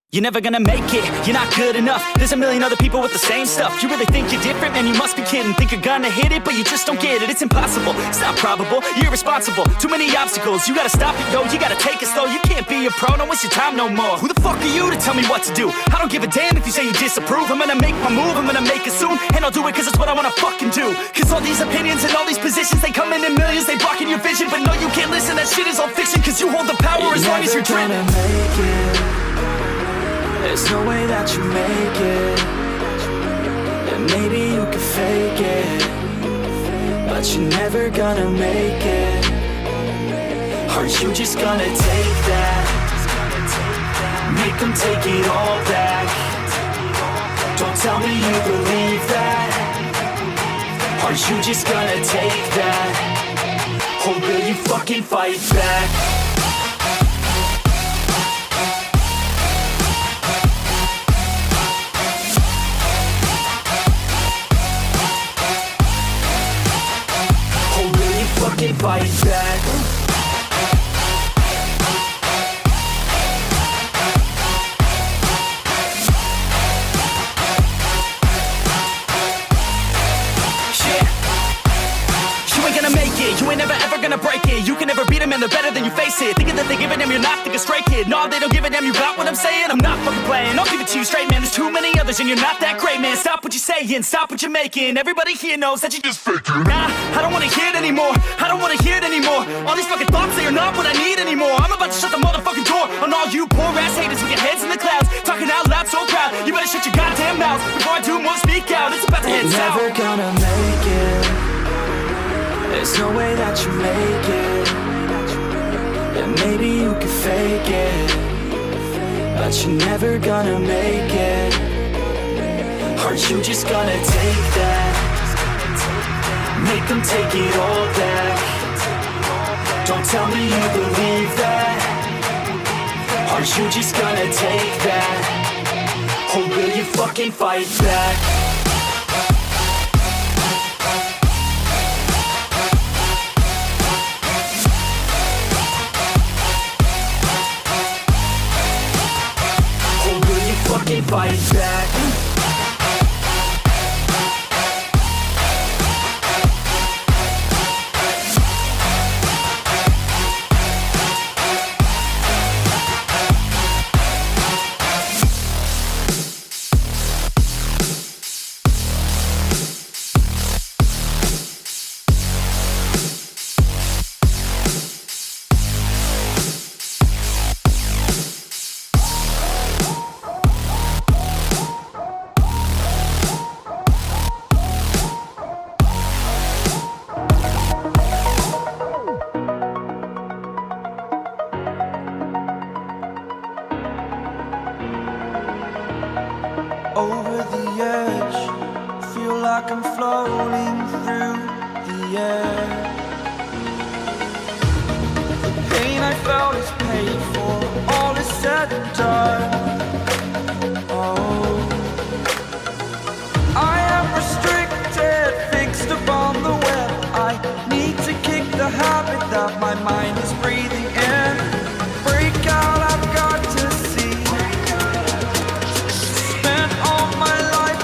You're never gonna make it, you're not good enough. There's a million other people with the same stuff. You really think you're different? Man, you must be kidding. Think you're gonna hit it, but you just don't get it. It's impossible, it's not probable, you're irresponsible. Too many obstacles, you gotta stop it, yo. You gotta take it slow, you can't be a pro. Don't waste your time no more. Who the fuck are you to tell me what to do? I don't give a damn if you say you disapprove. I'm gonna make my move, I'm gonna make it soon. And I'll do it cause it's what I wanna fucking do. Cause all these opinions and all these positions, they come in millions, they blocking your vision. But no, you can't listen, that shit is all fiction. Cause you hold the power as long as you're driven. There's no way that you make it. And maybe you could fake it, but you're never gonna make it. Aren't you just gonna take that? Make them take it all back. Don't tell me you believe that. Aren't you just gonna take that? Or will you fucking fight back? Fight back. You ain't never ever gonna break it. You can never beat them and they're better than you face it. Thinking that they give a damn, you're not thinking straight, kid. No, they don't give a damn, you got what I'm saying? I'm not fucking playing, I'll give it to you straight, man. There's too many others and you're not that great, man. Stop what you're saying, stop what you're making. Everybody here knows that you just faking. Nah, I don't wanna hear it anymore, I don't wanna hear it anymore. All these fucking thoughts, they are not what I need anymore. I'm about to shut the motherfucking door on all you poor ass haters with your heads in the clouds, talking out loud so proud. You better shut your goddamn mouth before I do more speak out. It's about to head south. Never gonna make it. There's no way that you make it. And maybe you could fake it, but you're never gonna make it. Aren't you just gonna take that? Make them take it all back. Don't tell me you believe that. Aren't you just gonna take that? Or will you fucking fight back? Fight back. Over the edge, feel like I'm floating through the air. The pain I felt is paid for, all is said and done. Oh, I am restricted, fixed upon the web. I need to kick the habit that my mind is breathing.